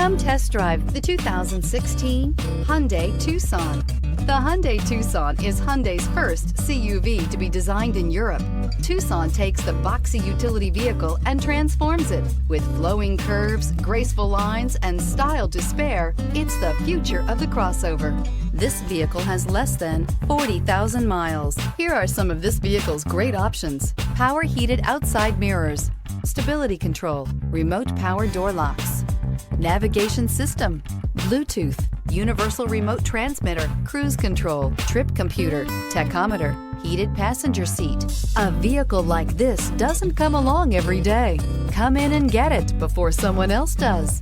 Come test drive the 2016 Hyundai Tucson. The Hyundai Tucson is Hyundai's first CUV to be designed in Europe. Tucson takes the boxy utility vehicle and transforms it. With flowing curves, graceful lines, and style to spare, it's the future of the crossover. This vehicle has less than 40,000 miles. Here are some of this vehicle's great options: power heated outside mirrors, stability control, remote power door locks, navigation system, Bluetooth, universal remote transmitter, cruise control, trip computer, tachometer, heated passenger seat. A vehicle like this doesn't come along every day. Come in and get it before someone else does.